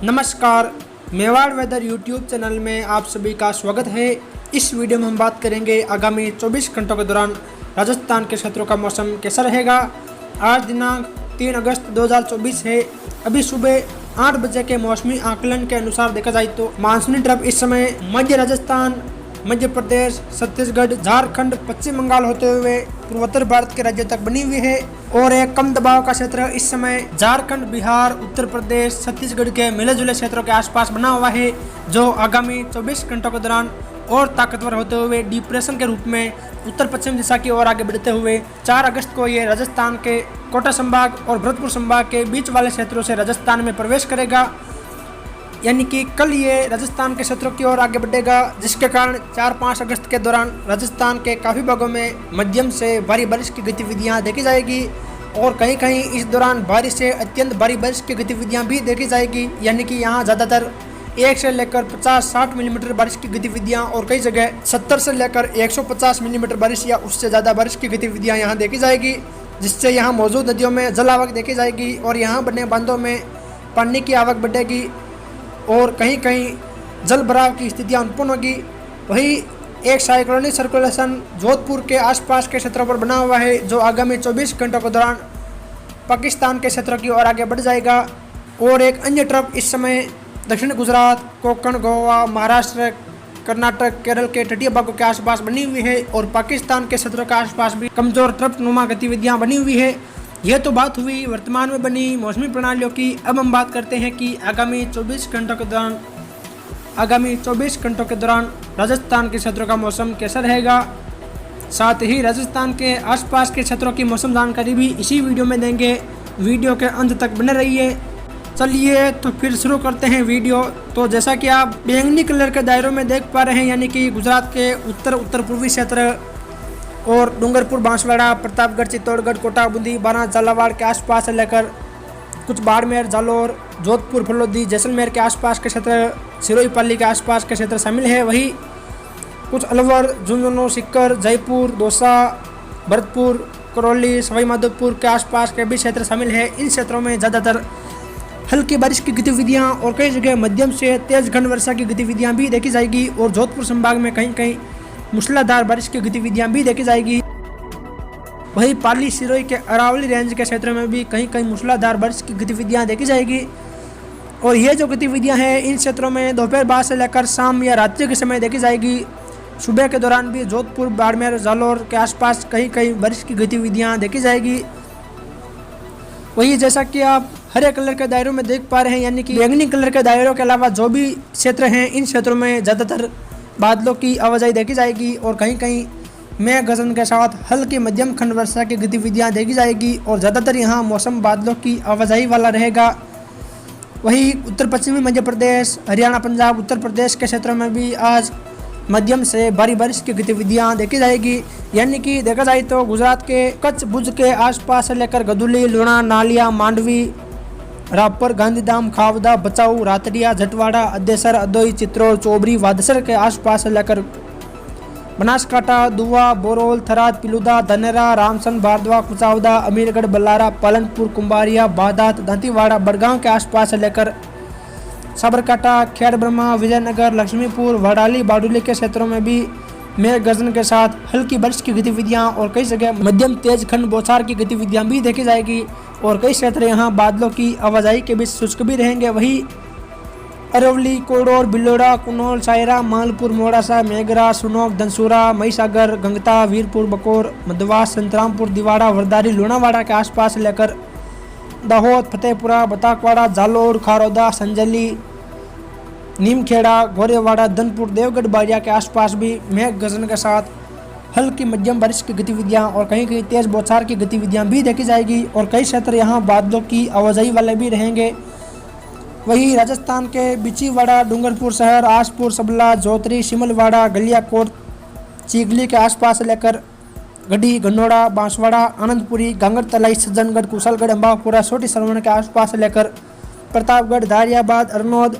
नमस्कार, Mewar weather YouTube channel में आप सभी का स्वागत है। इस वीडियो में हम बात करेंगे आगामी 24 घंटों के दौरान राजस्थान के क्षेत्रों का मौसम कैसा रहेगा। आज दिनांक 3 अगस्त 2024 है। अभी सुबह 8 बजे के मौसमी आकलन के अनुसार देखा जाए तो मानसूनी ट्रफ इस समय मध्य राजस्थान, मध्य प्रदेश, छत्तीसगढ़, झारखंड, पश्चिम बंगाल होते हुए पूर्वोत्तर भारत के राज्यों तक बनी हुई है और एक कम दबाव का क्षेत्र इस समय झारखंड, बिहार, उत्तर प्रदेश, छत्तीसगढ़ के मिले जुले क्षेत्रों के आसपास बना हुआ है, जो आगामी 24 घंटों के दौरान और ताकतवर होते हुए डिप्रेशन के रूप में उत्तर पश्चिम दिशा की ओर आगे बढ़ते हुए 4 अगस्त को ये राजस्थान के कोटा संभाग और भरतपुर संभाग के बीच वाले क्षेत्रों से राजस्थान में प्रवेश करेगा। यानी कि कल ये राजस्थान के क्षेत्रों की ओर आगे बढ़ेगा, जिसके कारण 4-5 अगस्त के दौरान राजस्थान के काफ़ी भागों में मध्यम से भारी बारिश की गतिविधियां देखी जाएगी और कहीं कहीं इस दौरान भारी से अत्यंत भारी बारिश की गतिविधियां भी देखी जाएगी। यानी कि यहाँ ज़्यादातर 1 से लेकर 50-60 मिलीमीटर बारिश की गतिविधियां और कई जगह 70 से लेकर 150 मिलीमीटर बारिश या उससे ज़्यादा बारिश की गतिविधियाँ यहाँ देखी जाएगी, जिससे यहाँ मौजूद नदियों में जल आवक देखी जाएगी और यहाँ बने बांधों में पानी की आवक बढ़ेगी और कहीं कहीं जल भराव की स्थितियां उत्पन्न होगी। वही एक साइक्लोनिक सर्कुलेशन जोधपुर के आसपास के क्षेत्रों पर बना हुआ है, जो आगामी 24 घंटों के दौरान पाकिस्तान के क्षेत्रों की ओर आगे बढ़ जाएगा। और एक अन्य ट्रफ इस समय दक्षिण गुजरात, कोंकण, गोवा, महाराष्ट्र, कर्नाटक, केरल के तटीय भागों के आसपास बनी हुई है और पाकिस्तान के क्षेत्रों के आसपास भी कमजोर ट्रफ नुमा गतिविधियाँ बनी हुई है। यह तो बात हुई वर्तमान में बनी मौसमी प्रणालियों की। अब हम बात करते हैं कि आगामी 24 घंटों के दौरान राजस्थान के क्षेत्रों का मौसम कैसा रहेगा। साथ ही राजस्थान के आसपास के क्षेत्रों की मौसम जानकारी भी इसी वीडियो में देंगे। वीडियो के अंत तक बने रहिए। चलिए तो फिर शुरू करते हैं वीडियो। तो जैसा कि आप बैंगनी कलर के दायरों में देख पा रहे हैं, यानी कि गुजरात के उत्तर पूर्वी क्षेत्र और डूंगरपुर, बांसवाड़ा, प्रतापगढ़, चित्तौड़गढ़, कोटा, बूंदी, बारां, झालावाड़ के आसपास से लेकर कुछ बाड़मेर, जालोर, जोधपुर, फलोदी, जैसलमेर के आसपास के क्षेत्र, सिरोही पाली के आसपास के क्षेत्र शामिल है। वही कुछ अलवर, झुंझुनू, सीकर, जयपुर, दौसा, भरतपुर, करौली, सवाई माधोपुर के आसपास के भी क्षेत्र शामिल है। इन क्षेत्रों में ज़्यादातर हल्की बारिश की गतिविधियाँ और कई जगह मध्यम से तेज घन वर्षा की गतिविधियाँ भी देखी जाएगी और जोधपुर संभाग में कहीं कहीं मूसलाधार बारिश की गतिविधियां भी देखी जाएगी। वहीं पाली, सिरोही के अरावली रेंज के क्षेत्र में भी कहीं कहीं मूसलाधार बारिश की गतिविधियां देखी जाएगी और ये जो गतिविधियां हैं इन क्षेत्रों में दोपहर बाद से लेकर शाम या रात्रि के समय देखी जाएगी। सुबह के दौरान भी जोधपुर, बाड़मेर, जालोर के आसपास कहीं कहीं बारिश की गतिविधियाँ देखी जाएगी। वही जैसा कि आप हरे कलर के दायरों में देख पा रहे हैं, यानी कि बैंगनी कलर के दायरों के अलावा जो भी क्षेत्र हैं इन क्षेत्रों में ज़्यादातर बादलों की आवाजाही देखी जाएगी और कहीं कहीं मेघ गर्जन के साथ हल्की मध्यम खंड वर्षा की गतिविधियां देखी जाएगी और ज़्यादातर यहां मौसम बादलों की आवाजाही वाला रहेगा। वहीं उत्तर पश्चिमी मध्य प्रदेश, हरियाणा, पंजाब, उत्तर प्रदेश के क्षेत्रों में भी आज मध्यम से भारी बारिश की गतिविधियां देखी जाएगी। यानी कि देखा जाए तो गुजरात के कच्छ, भुज के आसपास से लेकर गदुली, लुणा, नालिया, मांडवी, रामपुर, गांधीधाम, खावदा, बचाऊ, रातड़िया, जटवाड़ा, अदेसर, अदोई, चित्रोड़, चौबरी, वादसर के आसपास से लेकर बनासकांठा, दुआ, बोरोल, थराद, पिलुदा, धनेरा, रामसन, बारदवा, कुचावदा, अमीरगढ़, बल्लारा, पालनपुर, कुंभारिया, बादात, दांतीवाड़ा, बड़गांव के आसपास से लेकर साबरकांठा, खेड़ ब्रह्मा, विजयनगर, लक्ष्मीपुर, वडाली, बारडोली के क्षेत्रों में भी मेघ गर्जन के साथ हल्की बारिश की गतिविधियां और कई जगह मध्यम तेज खंड बौछार की गतिविधियां भी देखी जाएगी और कई क्षेत्र यहां बादलों की आवाजाही के बीच शुष्क भी रहेंगे। वही अरवली, कोडोर, बिलोड़ा, कुनौल, सायरा, मालपुर, मोड़ासा, मेगरा, सुनोक, धनसूरा, महिसागर, गंगता, वीरपुर, बकोर, मधवास, संतरामपुर, दिवाड़ा, वरदारी, लुणावाड़ा के आसपास लेकर दाहोद, फतेहपुरा, बताकवाड़ा, जालोर, खारोदा, संजली, नीमखेड़ा, गोरेवाड़ा, धनपुर, देवगढ़, बारिया के आसपास भी मेघ गर्जन के साथ हल्की मध्यम बारिश की गतिविधियां और कहीं कहीं तेज बौछार की गतिविधियां भी देखी जाएगी और कई क्षेत्र यहां बादलों की आवाजाही वाले भी रहेंगे। वहीं राजस्थान के बिचीवाड़ा, डूंगरपुर शहर, आसपुर, सबला, जोतरी, शिमलवाड़ा, गलियाकोट, चीगली के आसपास लेकर गढ़ी, गन्नौड़ा, बांसवाड़ा, आनंदपुरी, गांगरतलाई, सज्जनगढ़, कुशलगढ़, अम्बापुरा, छोटी सरवण के आसपास लेकर प्रतापगढ़, दारियाबाद, अरनौद,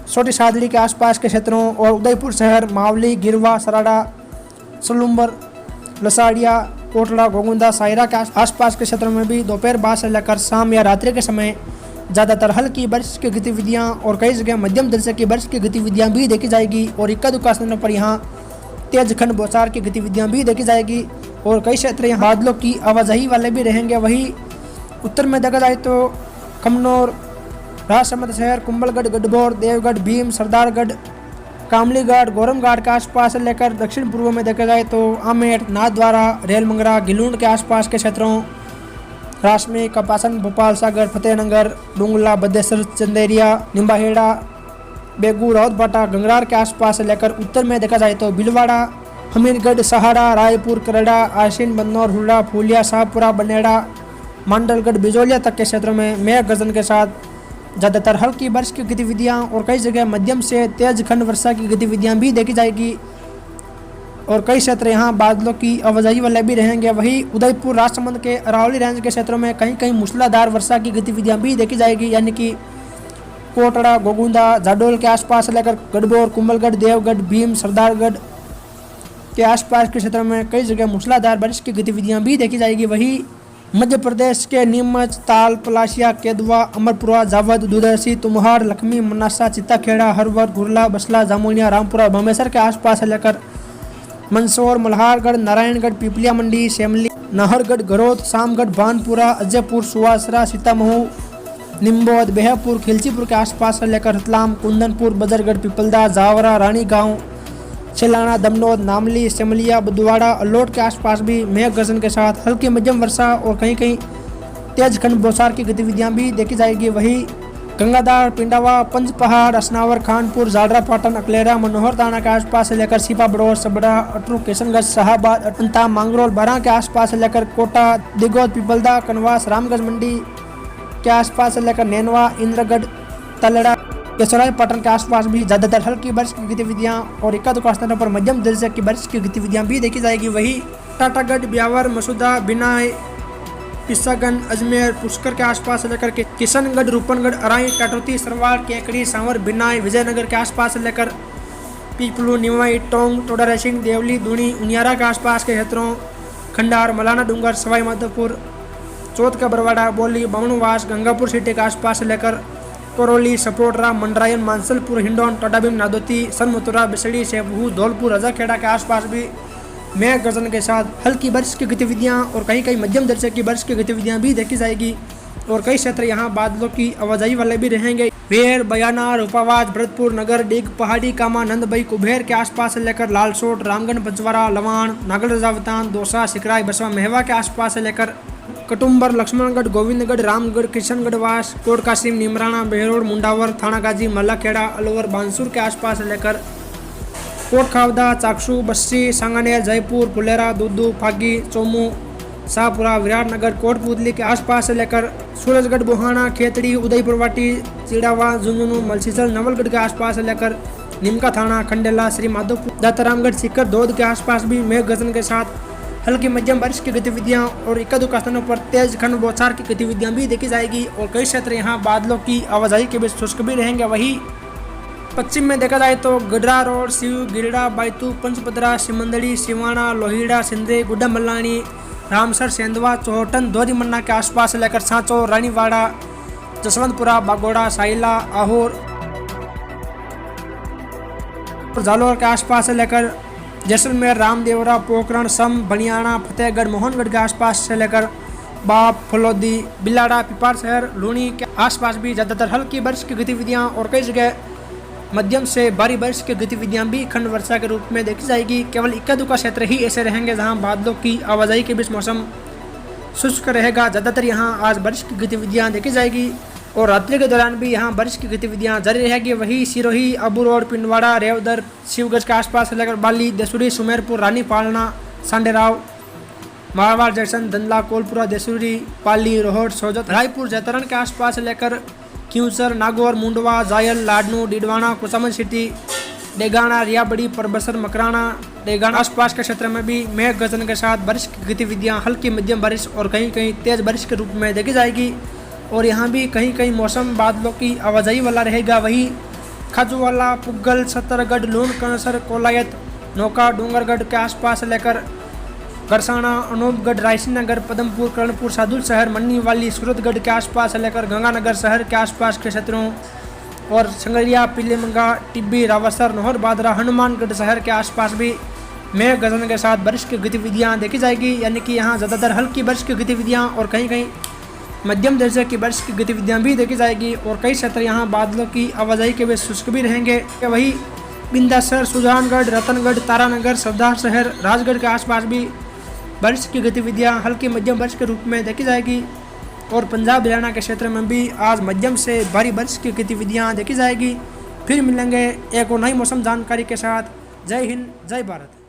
छोटी सादड़ी के आसपास के क्षेत्रों और उदयपुर शहर, मावली, गिरवा, सराड़ा, सलुम्बर, लसाड़िया, कोटला, गोगुंदा, सायरा के आसपास के क्षेत्रों में भी दोपहर बाद से लेकर शाम या रात्रि के समय ज़्यादातर हल्की बारिश की गतिविधियां और कई जगह मध्यम दर्जे की बारिश की गतिविधियां भी देखी जाएगी और इक्का दुक्का स्थानों पर यहाँ तेज खंड बौछार की गतिविधियां भी देखी जाएगी और कई क्षेत्र यहाँ बादलों की आवाजाही वाले भी रहेंगे। वहीं उत्तर में देखा जाए तो कमनौर, राजसमंद शहर, कुंभलगढ़, गढ़बोर, देवगढ़, भीम, सरदारगढ़, कामलीगढ़, गोरमघाट के आसपास लेकर दक्षिण पूर्व में देखा जाए तो आमेर, नाथद्वारा, रेलमंगरा, गिलूंड के आसपास के क्षेत्रों, रासमी, कपासन, भोपाल सागर, फतेहनगर, डूंगला, बदेसर, चंदेरिया, निम्बाहेड़ा, बेगू, राउतभाटा, गंगरार के आसपास से लेकर उत्तर में देखा जाए तो भीलवाड़ा, हमीरगढ़, सहारा, रायपुर, करेड़ा, आशीन, बन्नौर, हुडा, फूलिया, शाहपुरा, बनेड़ा, मांडलगढ़, बिजोलिया तक के क्षेत्रों में मेघ गर्जन के साथ ज़्यादातर हल्की बारिश की गतिविधियां और कई जगह मध्यम से तेज खंड वर्षा की गतिविधियां भी देखी जाएगी और कई क्षेत्र यहाँ बादलों की आवाजाही वाले भी रहेंगे। वहीं उदयपुर, राजसमंद के अरावली रेंज के क्षेत्रों में कहीं कहीं मूसलाधार वर्षा की गतिविधियां भी देखी जाएगी, यानी कि कोटड़ा, गोगुंदा, जाडोल के आसपास लेकर गढ़बोर, कुंभलगढ़, देवगढ़, भीम, सरदारगढ़ के आसपास के क्षेत्रों में कई जगह मूसलाधार बारिश की गतिविधियां भी देखी जाएगी। वहीं मध्य प्रदेश के नीमच, ताल, पलाशिया, केदवा, अमरपुरा, जावद, दुधरसी, तुमहार, लखमी, मनासा, चित्ताखेड़ा, हरवर, गुरला, बसला, जामुनिया, रामपुरा, भमेसर के आसपास लेकर मंदसौर, मल्हारगढ़, नारायणगढ़, पिपलिया मंडी, शेमली, नाहरगढ़, गरोद, शामगढ़, भानपुरा, अजयपुर, सुवासरा, सीतामऊ, निम्बोद, बेहपुर, खिलचीपुर के आसपास से लेकर रतलाम, कुंदनपुर, बजरगढ़, पिपलदा, जावरा, रानी गांव, छिलाना, दमनौद, नामली, सेमलिया, बुधवाड़ा, अल्लोट के आसपास भी मेघ गर्जन के साथ हल्की मध्यम वर्षा और कहीं कहीं तेज खंड बौछार की गतिविधियां भी देखी जाएगी। वहीं गंगाधार, पिंडावा, पंचपहाड़, असनावर, खानपुर, जाडरा, पाटन, अकलेरा, मनोहर थाना के आसपास से लेकर सीपा, बड़ौर, सबड़ा, अटरू, किशनगंज, शाहबाद, अटंता, मांगरोल, बारा के आसपास से लेकर कोटा, दिगोद, पिपलदा, कनवास, रामगंज मंडी के आसपास से लेकर नैनवा, इंद्रगढ़, तलड़ा, केसराय, पाटन के आसपास भी ज़्यादातर हल्की बारिश की गतिविधियां और इक्का दुक्का स्थानों पर मध्यम दर्जे की बारिश की गतिविधियां भी देखी जाएगी। वहीं टाटागढ़, ब्यावर, मसूदा, बिनाई, किस्सागंज, अजमेर, पुष्कर के आसपास से लेकर के किशनगढ़, रूपनगढ़, अराई, टाटोती, सरवाल, केकड़ी, सांवर, बिनाई, विजयनगर के आसपास से लेकर पीपलू, निवाई, टोंग, टोडा रेसिंग, देवली, दूनी, उनियारा के आसपास के क्षेत्रों, खंडार, मलाना डूंगर, सवाई माधोपुर, चौथ का बरवाड़ा, बोली, बावणवास, गंगापुर सिटी के आसपास से लेकर करौली, सपोटरा, मंडरायन, मानसलपुर, हिंडौन, टोडाभीम, नादोती, सनमथुरा, बिसड़ी, सेबू, धौलपुर, रजाखेड़ा के आसपास भी मेघ गर्जन के साथ हल्की बारिश की गतिविधियां और कहीं कहीं मध्यम दर्जे की बारिश की गतिविधियां भी देखी जाएगी और कई क्षेत्र यहां बादलों की आवाजाही वाले भी रहेंगे। वेर, बयाना, रूपावाज, भरतपुर, नगर, डिग, पहाड़ी, कामा, नंदबई, कुबेर के आसपास से लेकर लालसोट, रामगढ़, पंचवारा, लवाण, नागल, रजावतान, दौसा, सिकराई, बसवा, मेहवा के आसपास से लेकर कटुम्बर, लक्ष्मणगढ़, गोविंदगढ़, रामगढ़, किशनगढ़वास, कोट कासिम, निमराना, बेहरोड, मुंडावर, थानागाजी, मल्लाखेड़ा, अलवर, बांसुर के आसपास से लेकर कोट खावदा, चाकसू, बस्सी, सांगानेर, जयपुर, फुलेरा, दूदू, फागी, चोमू, शाहपुरा, विराटनगर, कोटपुतली के आसपास से लेकर सूरजगढ़, बुहाना, खेतड़ी, उदयपुरवाटी, चिड़ावा, झुंझुनू, मलसीसर, नवलगढ़ के आसपास से लेकर निमका थाना, खंडेला, श्री माधोपुर, दत्तरामगढ़, सीकर, दौद के आसपास भी मेघ गर्जन के साथ हल्की मध्यम बारिश की गतिविधियां और इक्का दुक्का स्थानों पर तेज खंड बौछार की गतिविधियां भी देखी जाएगी और कई क्षेत्र यहां बादलों की आवाजाही के बीच शुष्क भी रहेंगे। वहीं पश्चिम में देखा जाए तो गडरा रोड, शिव, गिरडा, बायतू, पंचपदरा, सिमंदड़ी, सिवाना, लोहिड़ा, सिंदे, गुड्डा मल्लानी, रामसर, सेंधवा, चौहटन, दोरीमन्ना के आसपास से लेकर सांचो, रानीवाड़ा, जसवंतपुरा, बागोड़ा, साइला, आहोर, जालोर के आसपास से लेकर जैसलमेर, रामदेवरा, पोखरण, सम, बनियाना, फतेहगढ़, मोहनगढ़ के आसपास से लेकर बाप, फलोदी, बिलाड़ा, पिपार शहर, लूनी के आसपास भी ज़्यादातर हल्की बारिश की गतिविधियां और कई जगह मध्यम से भारी बारिश की गतिविधियां भी खंड वर्षा के रूप में देखी जाएगी। केवल इक्का दुक्का क्षेत्र ही ऐसे रहेंगे जहां बादलों की आवाजाही के बीच मौसम शुष्क रहेगा। ज़्यादातर यहां आज बारिश की गतिविधियां देखी जाएगी और रात्रि के दौरान भी यहाँ बारिश की गतिविधियां जारी रहेगी। वहीं सिरोही, अबू रोड, पिंडवाड़ा, रेवदर, शिवगंज के आसपास से लेकर बाली, देसुरी, सुमेरपुर, रानी पालना, सांडेराव, मारवाड़ जंक्शन, दंदला, कोलपुरा, देसुरी, पाली, रोहट, सोजत, रायपुर, जैतरण के आसपास से लेकर क्यूसर, नागौर, मुंडवा, जायल, लाडनू, डिडवाना, कुचामन सिटी, डेगाना, रियाबड़ी, परबसर, मकराना, डेगाना आसपास के क्षेत्र में भी मेघ गर्जन के साथ बारिश की गतिविधियां हल्की मध्यम बारिश और कहीं कहीं तेज बारिश के रूप में देखी जाएगी और यहाँ भी कहीं कहीं मौसम बादलों की आवाजाही वाला रहेगा। वहीं खाजूवाला, पुग्गल, सत्तरगढ़, लूण, कणसर, कोलायत, नौका, डूंगरगढ़ के आसपास से लेकर करसाना, अनूपगढ़, रायसिंह नगर, पदमपुर, कर्णपुर, सादुल शहर, मन्नीवाली, सूरतगढ़ के आसपास से लेकर गंगानगर शहर के आसपास के क्षेत्रों और संगरिया, पीलेमंगा, टिब्बी, रावसर, नौहर, बादरा, हनुमानगढ़ शहर के आसपास भी मेघ गर्जन के साथ बारिश की गतिविधियां देखी जाएगी। यानी कि यहाँ ज़्यादातर हल्की बारिश की गतिविधियां और कहीं कहीं मध्यम दर्जे की बारिश की गतिविधियां भी देखी जाएगी और कई क्षेत्र यहाँ बादलों की आवाजाही के वे शुष्क भी रहेंगे। वही बिंदासर, सुजानगढ़, रतनगढ़, तारानगर, सरदार शहर, राजगढ़ के आसपास भी बारिश की गतिविधियां हल्की मध्यम बारिश के रूप में देखी जाएगी और पंजाब हरियाणा के क्षेत्र में भी आज मध्यम से भारी बारिश की गतिविधियां देखी जाएगी। फिर मिलेंगे एक और नई मौसम जानकारी के साथ। जय हिंद, जय भारत।